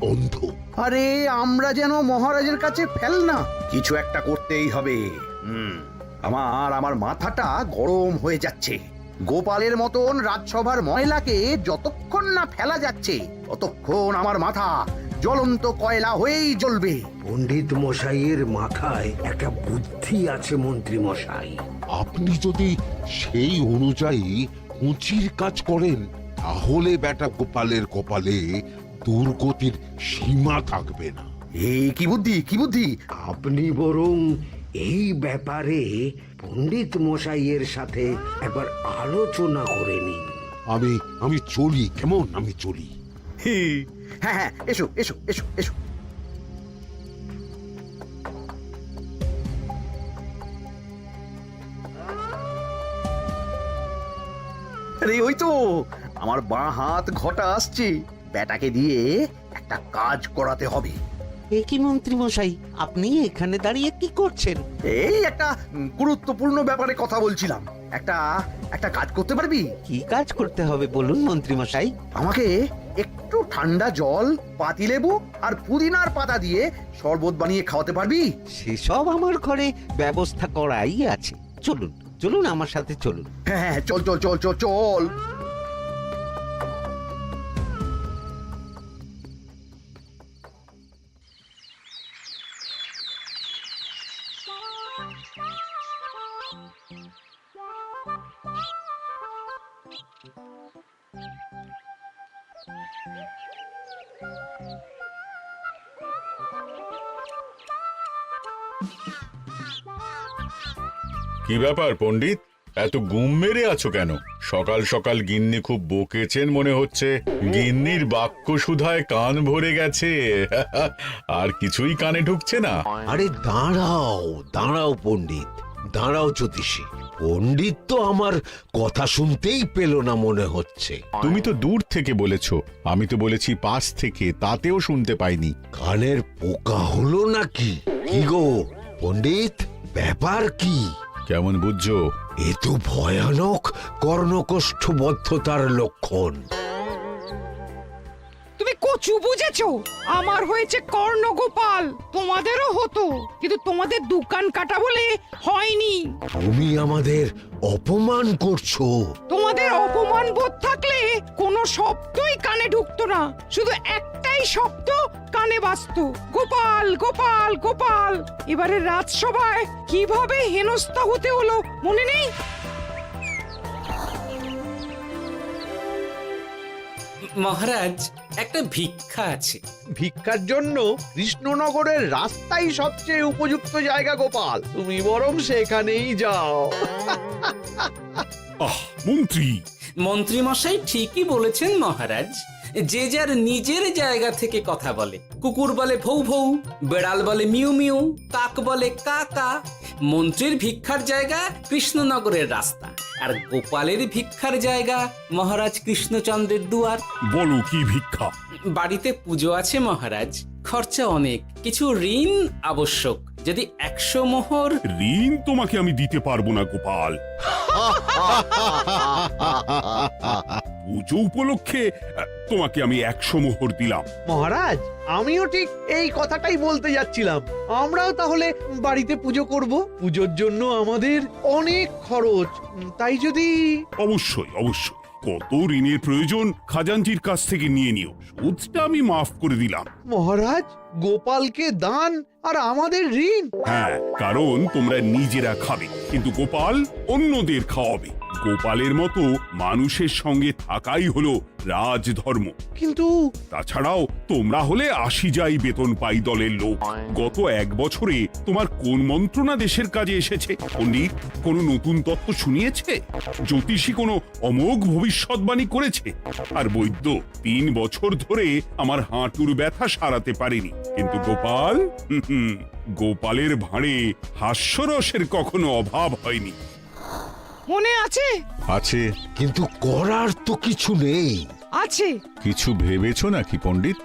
অন্ধ। আরে আমরা যেন মহারাজের কাছে ফেল না, কিছু একটা করতেই হবে। আমার মাথাটা গরম হয়ে যাচ্ছে। গোপালের মতন রাজসভার ময়লাকে যতক্ষণ না ফেলা যাচ্ছে ততক্ষণ আমার মাথা জ্বলন্ত কয়লা হয়েই জ্বলবে। পণ্ডিত মশাইয়ের মাথায় একটা বুদ্ধি আছে মন্ত্রী মশাই। আপনি যদি সেই অনুযায়ী উঁচির কাজ করেন তাহলে বেটা গোপালের কপালে দুর্গতির সীমা থাকবে না। এই কি বুদ্ধি, কি বুদ্ধি? আপনি বরং এই ব্যাপারে পণ্ডিত মশাইয়ের সাথে একবার আলোচনা করে নিন। আমি চলি, কেমন? আমি চলি। হ্যাঁ হ্যাঁ, এসো এসো এসো এসো। আরে ওই তো আমার বাঁ হাত ঘটা আসছে, বেটাকে দিয়ে একটা কাজ করাতে হবে। এ কি মন্ত্রী মশাই, আপনি এখানে দাঁড়িয়ে কি করছেন? এই একটা গুরুত্বপূর্ণ ব্যাপারে কথা বলছিলাম। একটা একটা কাজ করতে পারবি? কি কাজ করতে হবে বলুন মন্ত্রী মশাই। আমাকে একটু ঠান্ডা জল, পাতিলেবু আর পুদিনার পাতা দিয়ে শরবত বানিয়ে খাওয়াতে পারবি? সেসব আমার ঘরে ব্যবস্থা করাই আছে। চলুন চলুন, আমার সাথে চলুন। হ্যাঁ হ্যাঁ, চল চল চল চল চল। কি ব্যাপার পণ্ডিত, এত গুম মেরে আছো কেন? সকাল সকাল গিন্নি খুব বকেছেন মনে হচ্ছে। গিন্নির বাক্য সুধায় কান ভরে গেছে, আর কিছুই কানে ঢুকছে না। আরে দাঁড়াও দাঁড়াও পণ্ডিত, দাঁড়াও জ্যোতিষী। পণ্ডিত তো আমার কথা শুনতেই পেল না মনে হচ্ছে। তুমি তো দূর থেকে বলেছো, আমি তো বলেছি পাশ থেকে, তাতেও শুনতে পাইনি। কানের পোকা হলো নাকি? কি গো পণ্ডিত, ব্যাপার কি? কেমন বুঝছো? এ তো ভয়ানক কর্ণকোষ্ঠবদ্ধতার লক্ষণ। তুমি কচু বুঝেছো? আমার হয়েছে কর্ণগোপাল, তোমাদেরও হতো, কিন্তু তোমাদের দোকান কাটা বলে হয়নি। তুমি আমাদের অপমান করছো। তোমাদের অপমান বোধ থাকলে কোনো শব্দই কানে ঢুকতো না, শুধু একটাই শব্দ কানে বাজতো, গোপাল গোপাল গোপাল। এবারে রাজসভায় কিভাবে হেনস্থা হতে হলো মনে নেই? মহারাজ, একটা ভিক্ষা আছে। ভিক্ষার জন্য কৃষ্ণনগরের রাস্তাই সবচেয়ে উপযুক্ত জায়গা গোপাল, তুমি বরং সেখানেই যাও। মন্ত্রী, মন্ত্রী মশাই ঠিকই বলেছেন মহারাজ। যে যার নিজের জায়গা থেকে কথা বলে। কুকুর বলে ভৌ ভৌ, বেড়াল বলে মিউ মিউ, কাক বলে কা কা। মন্ত্রীর ভিক্ষার জায়গা কৃষ্ণনগরের রাস্তা, আর গোপালের ভিক্ষার জায়গা মহারাজ কৃষ্ণচন্দ্রের দুয়ার। বলো কি ভিক্ষা? বাড়িতে পুজো আছে মহারাজ, খরচা অনেক, কিছু ঋণ আবশ্যক। যদি 100 মোহর। ঋণ তোমাকে আমি দিতে পারবো না গোপাল। পুজো উপলক্ষে তোমাকে আমি 100 মোহর দিলাম। মহারাজ, আমিও ঠিক এই কথাটাই বলতে যাচ্ছিলাম। আমরাও তাহলে বাড়িতে পুজো করব। পুজোর জন্য আমাদের অনেক খরচ, তাই যদি... অবশ্যই অবশ্যই, কত ঋণের প্রয়োজন খাজাঞ্চির কাছ থেকে নিয়ে নিও, সুদটা আমি মাফ করে দিলাম। মহারাজ, গোপালকে দান আর আমাদের ঋণ? হ্যাঁ, কারণ তোমরা নিজেরা খাবে, কিন্তু গোপাল অন্যদের খাওয়াবে। গোপালের মতো মানুষের সঙ্গে থাকাই হলো রাজধর্ম। কিন্তু তাছাড়াও তোমরা হলে 80 যাই বেতন পাই দলের লোক। গত 1 বছরে তোমার কোন মন্ত্রণা দেশের কাজে এসেছে? পণ্ডিত কোনো নতুন তত্ত্ব শুনিয়েছে? জ্যোতিষী কোনো অমোঘ ভবিষ্যৎবাণী করেছে? আর বৈদ্য 3 বছর ধরে আমার হাঁটুর ব্যথা সারাতে পারেনি। কিন্তু গোপাল, গোপালের ভাঁড়ে হাস্যরসের কখনো অভাব হয়নি। মনে আছে? আছে। কিন্তু করার তো কিছু নেই। আছে। কিছু ভেবেছো নাকি পণ্ডিত?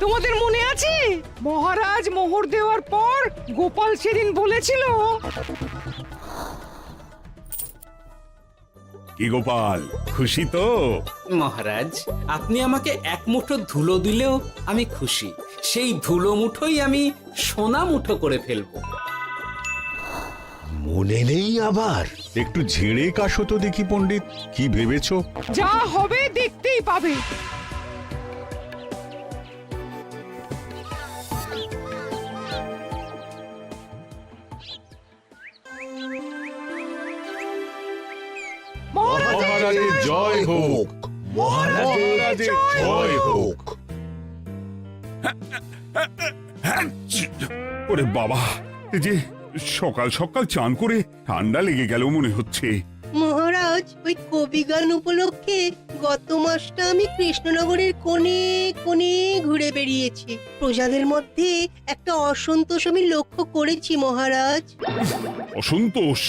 তোমাদের মনে আছে মহারাজ মোহর দেওয়ার পর গোপাল সেদিন বলেছিল, কি গোপাল, খুশি তো? মহারাজ, আপনি আমাকে এক মুঠো ধুলো দিলেও আমি খুশি। সেই ধুলো মুঠোই আমি সোনা মুঠো করে ফেলবো। মনে নেই আবার? একটু ঝেড়ে কাশো তো দেখি পণ্ডিত, কি ভেবেছো? যা হবে দেখতেই পাবে। মহারাজের জয় হোক, মহারাজের জয় হোক। ওরে বাবা, এই যে সকাল সকাল চান করে ঠান্ডা লেগে গেল মনে হচ্ছে। মহারাজ, ওই কবি গান উপলক্ষে গত মাসটা আমি কৃষ্ণনগরের কোণে কোণে ঘুরে বেরিয়েছি। প্রজাদের মধ্যে একটা অসন্তোষ আমি লক্ষ্য করেছি মহারাজ। অসন্তোষ?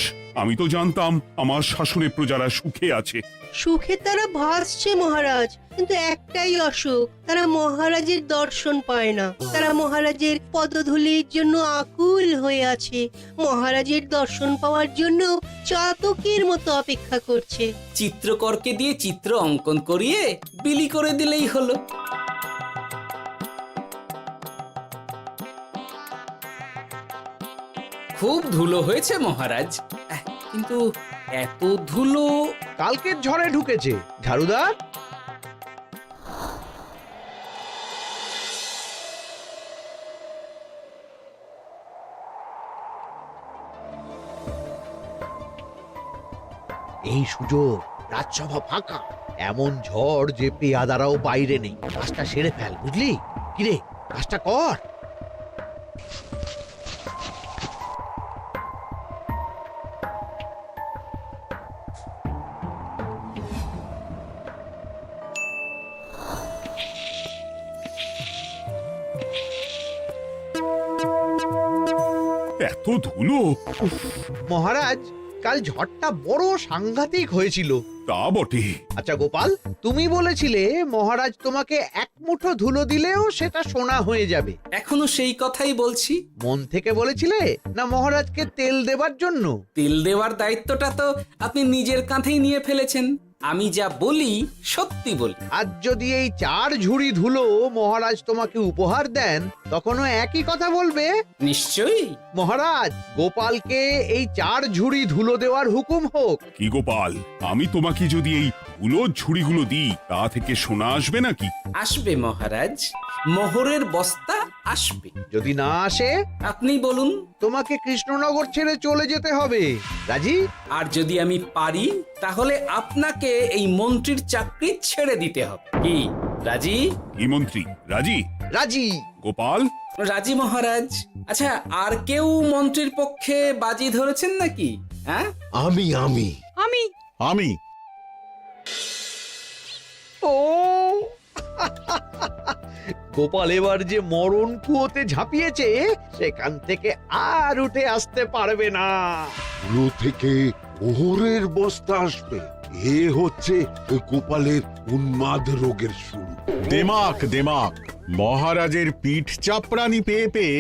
আমি তো জানতাম আমার শাসনে প্রজারা সুখে আছে। সুখে তারা ভাসছে মহারাজ, কিন্তু একটাই অসুখ, তারা মহারাজের দর্শন পায় না। তারা মহারাজের পদধূলির জন্য আকুল হয়ে আছে, মহারাজের দর্শন পাওয়ার জন্য চাতকের মতো অপেক্ষা করছে। চিত্রকরকে দিয়ে চিত্র অঙ্কন করিয়ে বিলি করে দিলেই হলো। খুব ধুলো হয়েছে মহারাজ, কিন্তু এত ধুলো। কালকের ঝড়ে ঢুকেছে। ঝাড়ুদার, এই সুযোগ, রাজসভা ফাঁকা, এমন ঝড় যে পেয়াদারাও বাইরে নেই। কাজটা সেরে ফেল, বুঝলি? কিরে, কাজটা কর। এত ধুলো! উফ, মহারাজ, কাল ঝড়টা বড় সাংঘাতিক হয়েছিল। তা বটে। আচ্ছা গোপাল, তুমি বলেছিলে মহারাজ তোমাকে এক মুঠো ধুলো দিলেও সেটা সোনা হয়ে যাবে। এখনো সেই কথাই বলছি। মন থেকে বলেছিলে না মহারাজকে তেল দেবার জন্য? তেল দেওয়ার দায়িত্বটা তো আপনি নিজের কাঁধেই নিয়ে ফেলেছেন। আমি যা বলি সত্যি বলি। আজ যদি এই 4 ঝুড়ি ধুলো মহারাজ তোমাকে উপহার দেন, তখনও একই কথা বলবে? নিশ্চয়ই। মহারাজ, গোপালকে এই 4 ঝুড়ি ধুলো দেওয়ার হুকুম হোক। কি গোপাল, আমি তোমাকে যদি এই ধুলোর ঝুড়িগুলো দিই, তা থেকে সোনা আসবে নাকি? আসবে মহারাজ, মোহরের বস্তা আসবে। যদি না আসে, আপনি বলুন। তোমাকে কৃষ্ণনগর ছেড়ে চলে যেতে হবে। রাজি? আর যদি আমি পারি, তাহলে আপনাকে এই মন্ত্রীর চাকরি ছেড়ে দিতে হবে। কি রাজি? কি মন্ত্রী, রাজি? রাজি। গোপাল? রাজি মহারাজ। আচ্ছা, আর কেউ মন্ত্রীর পক্ষে বাজি ধরেছেন নাকি? হ্যাঁ, আমি আমি আমি আমি ও গোপাল এবার যে মরণ কুয়োতে ঝাঁপিয়েছে, সেখান থেকে আর উঠে আসতে পারবে না। কুলো থেকে মোহরের বস্তা আসবে, এ হচ্ছে গোপালের উন্মাদ রোগের শুরু। দেমাক দেমাক, মহারাজের পিঠ চাপড়ানি পেয়ে পেয়ে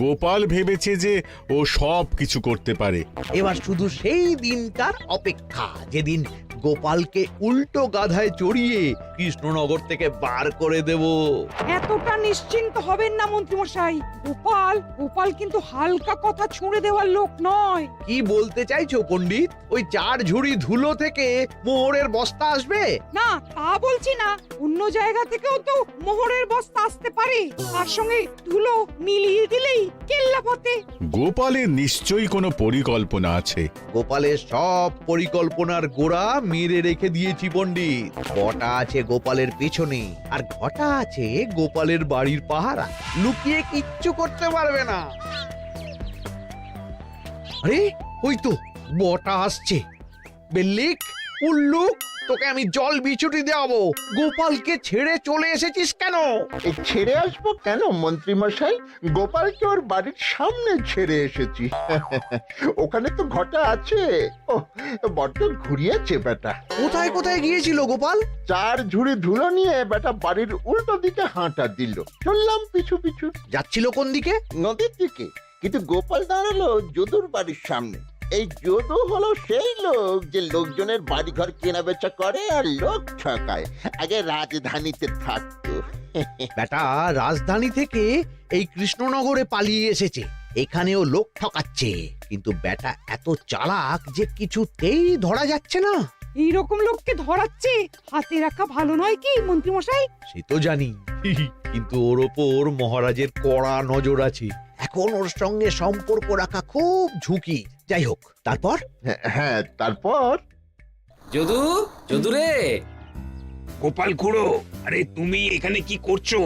গোপাল ভেবেছে যে ও সব কিছু করতে পারে। এবার শুধু সেই দিনটার অপেক্ষা, যেদিন গোপালকে উল্টো গাধায় চড়িয়ে কৃষ্ণনগর থেকে বার করে দেব। এতটা নিশ্চিন্ত হবেন না মন্ত্রীমশাই। গোপাল কিন্তু হালকা কথা ছুঁড়ে দেওয়ার লোক নয়। কি বলতে চাইছো পণ্ডিত? ওই 4 ঝুড়ি ধুলো থেকে মোহরের বস্তা আসবে? না, তা বলছি না। অন্য জায়গা থেকেও তো মোহরের বস্তা আসতে পারে। তার সঙ্গে ধুলো মিলিয়ে দিলেই কেল্লা ফতে। গোপালের নিশ্চয়ই কোনো পরিকল্পনা আছে। গোপালের সব পরিকল্পনার গোড়া মেরে রেখে দিয়েছি পণ্ডিত। ঘটা আছে গোপালের পেছনে, আর ঘটা আছে গোপালের বাড়ির পাহারা। লুকিয়ে কিচ্ছু করতে পারবে না। আরে ওই তো বটা আসছে। বেল্লিক, উল্লুক, তোকে আমি জল বিছুটি দেওয়াবো। গোপালকে ছেড়ে চলে এসেছিস কেন? ছেড়ে আসবো কেন মন্ত্রী মশাই? গোপালকে ওর বাড়ির সামনে ছেড়ে এসেছি। ওখানে তো ঘটা আছে। ও বড্ড ঘুরিয়েছে বেটা। কোথায় কোথায় গিয়েছিল গোপাল? 4 ঝুড়ি ধুলো নিয়ে বেটা বাড়ির উল্টো দিকে হাঁটা দিল। চললাম পিছু পিছু। যাচ্ছিল কোন দিকে? নদীর দিকে, কিন্তু গোপাল দাঁড়ালো যদুর বাড়ির সামনে। এই যদু হলো সেই লোক যে লোকজনের বাড়িঘর কেনা বেচা করে আর লোক ঠকায়। আগে রাজধানীতে থাকতো। বেটা রাজধানী থেকে এই কৃষ্ণনগরে পালিয়ে এসেছে, এখানেও লোক ঠকাচ্ছে, কিন্তু বেটা এত চালাক যে কিছুতেই ধরা যাচ্ছে না। এইরকম লোককে ধরাচ্ছে হাতে রাখা ভালো নয় কি মন্ত্রী মশাই? সে তো জানি, কিন্তু ওর ওপর মহারাজের কড়া নজর আছে। এখন ওর সঙ্গে সম্পর্ক রাখা খুব ঝুঁকি। যাই হোক, তারপর হ্যাঁ, তারপর যদু, যদু রে, গোপাল খুড়ো, আরে তুমি এখানে কি করছো?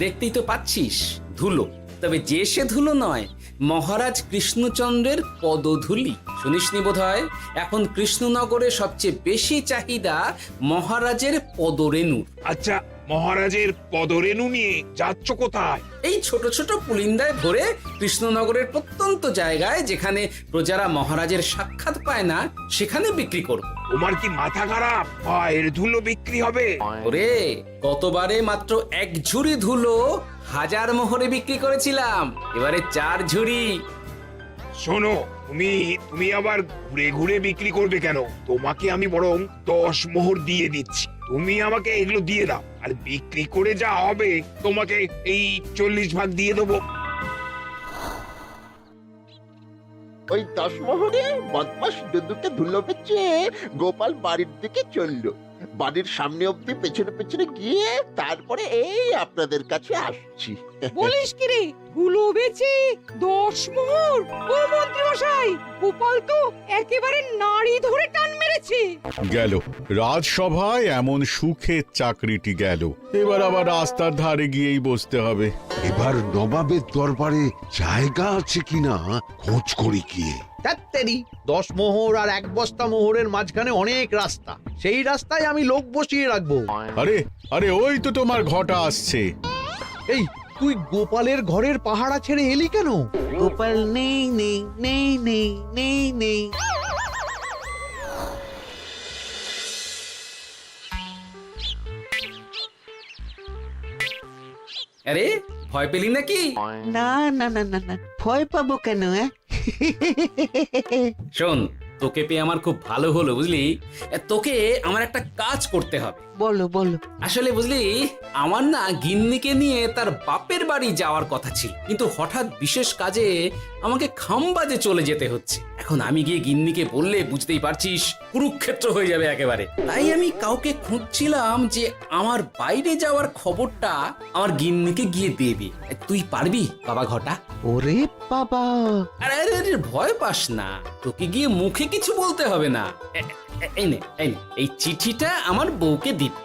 দেখতেই তো পাচ্ছিস ধুলো, তবে যে সে ধুলো নয়, মহারাজ কৃষ্ণচন্দ্রের পদধূলি। শুনিসনি বোধহয় এখন কৃষ্ণনগরে সবচেয়ে বেশি চাহিদা মহারাজের পদরেণু। আচ্ছা, মহারাজের পদরেণু নিয়ে যাচ্ছ কোথায়? এই ছোট ছোট পুলিন্দায় ভরে কৃষ্ণনগরের প্রত্যন্ত জায়গায় যেখানে প্রজারা মহারাজের সাক্ষাৎ পায় না সেখানে বিক্রি করব। তোমার কি মাথা খারাপ? পায়ের ধুলো বিক্রি হবে? ওরে, গতবারে মাত্র 1 ঝুড়ি ধুলো 1000 মোহরে বিক্রি করেছিলাম, এবারে 4 ঝুড়ি। শোনো, তুমি আবার ঘুরে ঘুরে বিক্রি করবে কেন? তোমাকে আমি বরং 10 মোহর দিয়ে দিচ্ছি, তুমি আমাকে এগুলো দিয়ে দাও, আর বিক্রি করে যা হবে তোমাকে এই 40 ভাগ দিয়ে দেবো। ওই 10 মোহরে বদমাস যদুকে ধুলো বেচে গোপাল বাড়ির দিকে চললো। বাড়ির সামনে অব্দি পেছনে পেছনে গিয়ে তারপরে এই আপনাদের কাছে আসছি। বলিস কি রে, ধুলো বেচে 10 মোহর? ও মন্ত্রী মশাই, গোপাল তো একেবারে নাড়ি ধরে টান মেরেছে। গেল রাজসভায় এমন সুখের চাকরিটি গেল, এবার আবার রাস্তার ধারে গিয়েই বসতে হবে। এবার নবাবের দরবারে জায়গা আছে কিনা খোঁজ করি গিয়ে। তাত্তেরি 10 মোহর আর 1 বস্তা মোহরের মাঝখানে অনেক রাস্তা, সেই রাস্তায় আমি লোক বসিয়ে রাখবো। আরে আরে, ওই তো তোমার ঘটা আসছে। এই তুই গোপালের ঘরের পাহারা ছেড়ে এলি কেন? গোপাল নেই নেই নেই নেই নেই নেই। আরে, ভয় পেলি নাকি? না না না না না, ভয় পাবো কেন? শোন, তোকে পেয়ে আমার খুব ভালো হলো বুঝলি। তোকে আমার একটা কাজ করতে হবে। বলো বলো। আসলে বুঝলি, আমার না গিন্নিকে নিয়ে তার বাপের বাড়ি যাওয়ার কথা ছিল, কিন্তু হঠাৎ বিশেষ কাজে আমাকে খামবাজে চলে যেতে হচ্ছে। এখন আমি গিয়ে গিন্নিকে বললে বুঝতেই পারছিস কুরুক্ষেত্র হয়ে যাবে একেবারে। তাই আমি কাউকে খুঁজছিলাম যে আমার বাইরে যাওয়ার খবরটা আমার গিন্নিকে গিয়ে দেবে। তুই পারবি বাবা ঘটা? ওরে বাবা, আরে আরে আরে, ভয় পাস না, তোকে গিয়ে মুখে কিছু বলতে হবে না। এই নে, এই চিঠিটা আমার বউকে দিবি।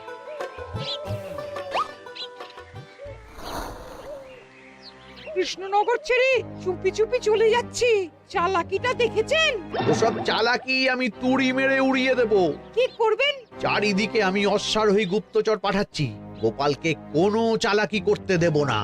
কৃষ্ণনগর ছেড়ে চুপি চুপি চলে যাচ্ছি, চালাকিটা দেখেছেন? ওসব চালাকি আমি তুড়ি মেরে উড়িয়ে দেব। কি করবেন? চারিদিকে আমি অশ্বারোহী গুপ্তচর পাঠাচ্ছি, গোপালকে কোনো চালাকি করতে দেব না।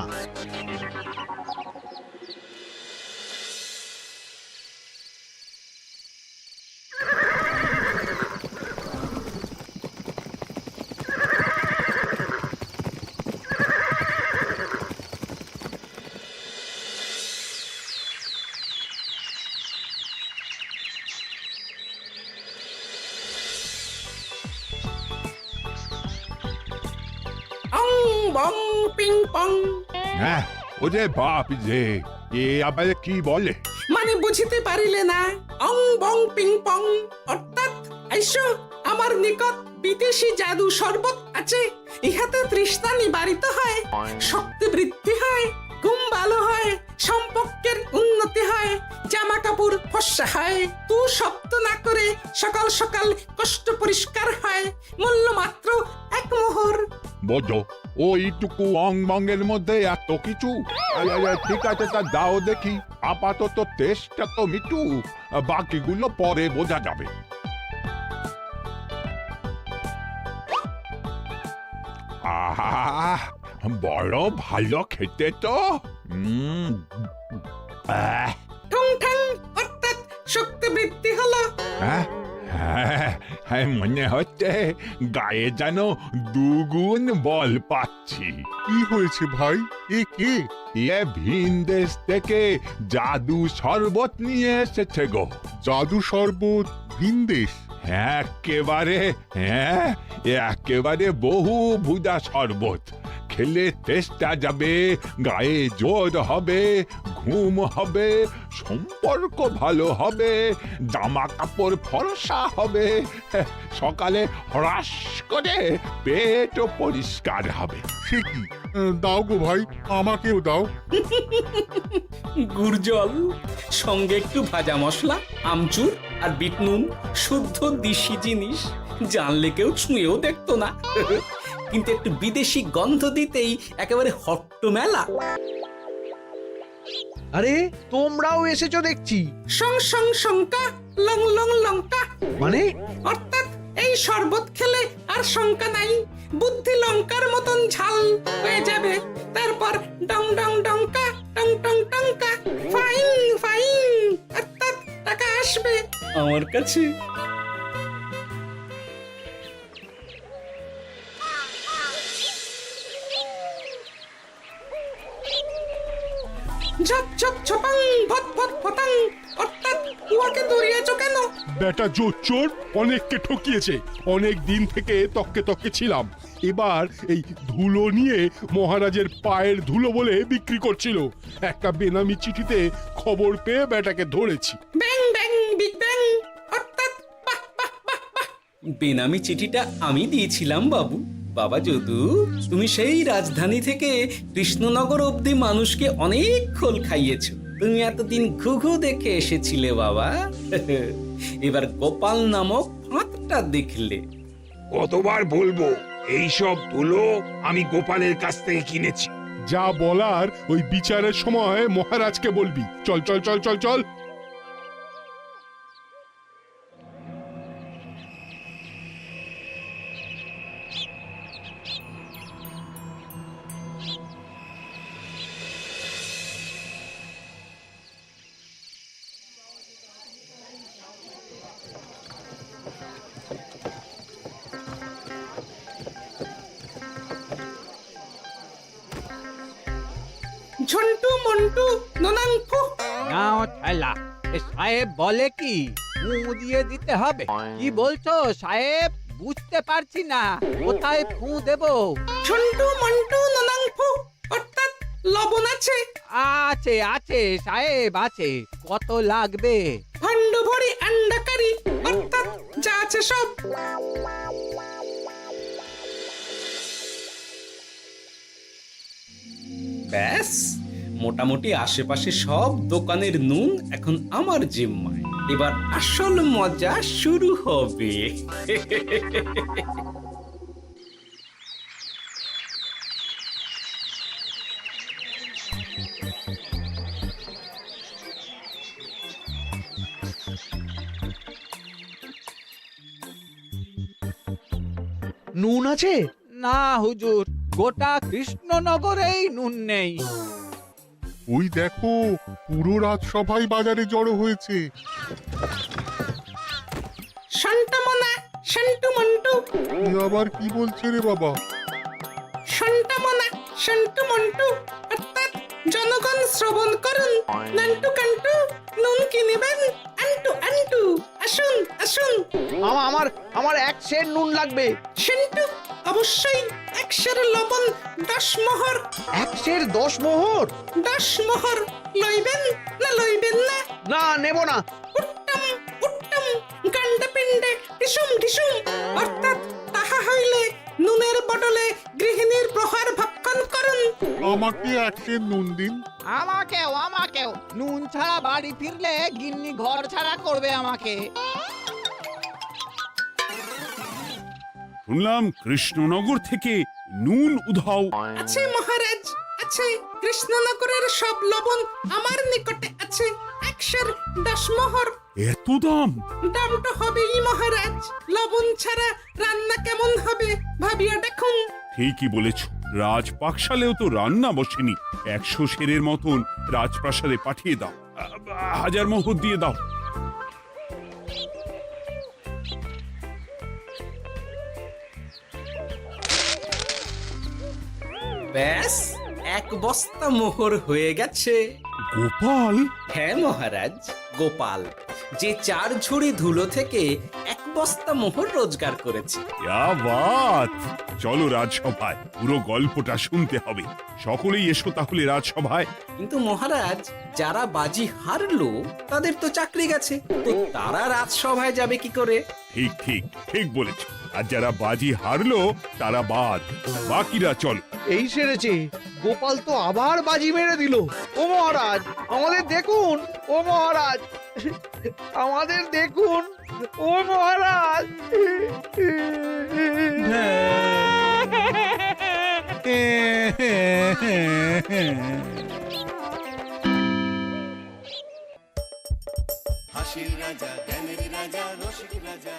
অং বং পিং পং। হ্যাঁ, ওরে বাপ রে, এ আবার কি বলে? মানে বুঝিতে পারিলে না? অং বং পিং পং অর্থাৎ আইসো আমার নিকট বিদেশি জাদু শরবত আছে, ইহাতে তৃষ্ণা নিবারিত হয়, শক্তি বৃদ্ধি হয়, ঘুম ভালো হয়, সম্পর্কের উন্নতি হয়, জামা কাপড় ফর্সা হয়, তু শব্দ না করে সকাল সকাল কষ্ট পরিষ্কার হয়, মূল্য মাত্র 1 মোহর। বলো, ওইটুকু অং বঙ্গের মধ্যে এত কিছু? ঠিক আছে, তা দাও দেখি, আপাতত টেস্টটা তো মিটু, বাকিগুলো পরে বোঝা যাবে। আহা, বড় ভালো খেতে তো। ঠং ঠং অর্থাৎ শক্তি বৃদ্ধি হলো। হ্যাঁ, হ্যাঁ, মনে হচ্ছে গায়ে যেন দুগুণ বল পাচ্ছি। কি হয়েছে ভাই? এ কে? এ ভিন দেশ থেকে জাদু শরবত নিয়ে এসেছে গো। জাদু শরবত ভিনদেশ? একেবারে বহু ভুজা শরবত। খেলে তেষ্টা যাবে, গায়ে জোর হবে, ঘুম হবে, সম্পর্ক ভালো হবে, জামা কাপড় ফর্সা হবে, সকালে হ্রাস করে পেটও পরিষ্কার হবে। সে কি? দাও গো ভাই, আমাকেও দাও। গুড় জল, সঙ্গে একটু ভাজা মশলা, আমচুর আর বিট নুন, শুদ্ধ দেশি জিনিস। জানলে কেউ ছুঁয়েও দেখতো না, কিন্তু একটু বিদেশি গন্ধ দিতেই একেবারে হট্ট মেলা। আরে তোমরাও এসেছো দেখছি। সং সং শঙ্কা, লং লং লঙ্কা। মানে অর্থাৎ এই শরবত খেলে আর শঙ্কা নাই, বুদ্ধি লঙ্কার মতন ঝাল হয়ে যাবে। তারপর ডং ডং ডঙ্কা, টং টং টঙ্কা, ফাইন ফাইন, অর্থাৎ টাকা আসবে আমার কাছে। ঝপ ঝপ ঝপাং, ভট ভট ফটাং, অর্থাৎ উহাকে দৌড়িয়েছো কেন? বেটা জোচ্চোর অনেককে ঠকিয়েছে। অনেক দিন থেকে তককে তককে ছিলাম। এবার এই ধুলো নিয়ে মহারাজের পায়ের ধুলো বলে বিক্রি করছিল। একটা বেনামি চিঠিতে খবর পেয়ে বেটাকে ধরেছি। ব্যাং ব্যাং বিগ ব্যাং, অর্থাৎ বাহ বাহ বাহ বাহ। বেনামি চিঠিটা আমি দিয়েছিলাম বাবু। বাবা যদু, তুমি সেই রাজধানী থেকে কৃষ্ণনগর অবধি মানুষকে অনেক খোল খাইয়েছো। তুমি এতদিন ঘুঘু দেখে এসেছিলে বাবা, এবার গোপাল নামক ফাঁদটা দেখলে। কতবার বলবো এইসব ধুলো আমি গোপালের কাছ থেকে কিনেছি। যা বলার ওই বিচারের সময় মহারাজকে বলবি। চল চল চল চল চল। ঝন্টু মন্টু ননাঙ্কু। নাও ঠেলা। সাহেব বলে কি ফু দিয়ে দিতে হবে? কি বলছো সাহেব? বুঝতে পারছি না, কোথায় ফু দেব? ঝন্টু মন্টু ননাঙ্কু, অর্থাৎ লবণ আছে? আছে আছে সাহেব আছে। কত লাগবে? ভণ্ড ভরি আন্ডাকারি, অর্থাৎ যা আছে সব। ব্যাস, মোটামুটি আশেপাশে সব দোকানের নুন এখন আমার জিম্মায়। এবার আসল মজা শুরু হবে। নুন আছে? না হুজুর, গোটা কৃষ্ণনগরেই নুন নেই। ওই দেখো, পুরো রাজসভাই বাজারে জড়ো হয়েছে। শান্তামনা, শান্টু মন্টু। এ আবার কি বলছে রে বাবা? শান্তামনা, শান্টু মন্টু, অর্থাৎ জনগণ শ্রবণ করুন। নান্টু কান্টু, নুন কি নেবেন? আন্টু আন্টু, আসুন আসুন। আমার আমার এক সের নুন লাগবে। শান্টু, অবশ্যই 100 লবণ 10 মোহর। 10 মোহর? 10 মোহর লইবেন না লইবেন না? না, নেব না। উত্তম উত্তম, গান্ডা পিণ্ডে ঢিসুম ঢিসুম, অর্থাৎ তাহা হইলে নুনের বদলে গৃহিণীর প্রহার ভক্ষণ করুন। আমাকে 1 সের নুন দিন। আমাকেও আমাকেও। নুন ছাড়া বাড়ি ফিরলে গিন্নি ঘর ছাড়া করবে আমাকে। শুনলাম কৃষ্ণনগর থেকে নুন উধাও। আছে মহারাজ, আছে। কৃষ্ণনগরের সব লবণ আমার নিকটে আছে। 110 মোহর। এত দাম? দাম তো হবেই মহারাজ, লবণ ছাড়া রান্না কেমন হবে ভাবিয়া দেখুন। ঠিকই বলেছ, রাজপাকশালেও তো রান্না বসেনি। 100 সেরের মতন রাজপ্রাসাদে পাঠিয়ে দাও। 1000 মোহর দিয়ে দাও। ব্যাস 1 বস্তা মোহর হয়ে গেছে। গোপাল? হ্যাঁ মহারাজ, গোপাল, যে 4 ঝুড়ি ধুলো থেকে 1 বস্তা মোহর রোজগার করেছে। ইয়া বাত! চলো রাজসভায়, পুরো গল্পটা শুনতে হবে। সকলেই এসো তাহলে রাজসভায়। কিন্তু মহারাজ, যারা বাজি হারলো তাদের তো চাকরি গেছে, তো তারা রাজসভায় যাবে কি করে? ঠিক ঠিক ঠিক বলেছ। আর যারা বাজি হারলো তারা বাদ, বাকিরা চলো। এই সেরেছে, গোপাল তো আবার বাজি মেরে দিল। ও মহারাজ, আমাদের দেখুন। ও মহারাজ, আমাদের দেখুন। ও মহারাজ। হাসির রাজা, জ্ঞানের রাজা, রসিক রাজা।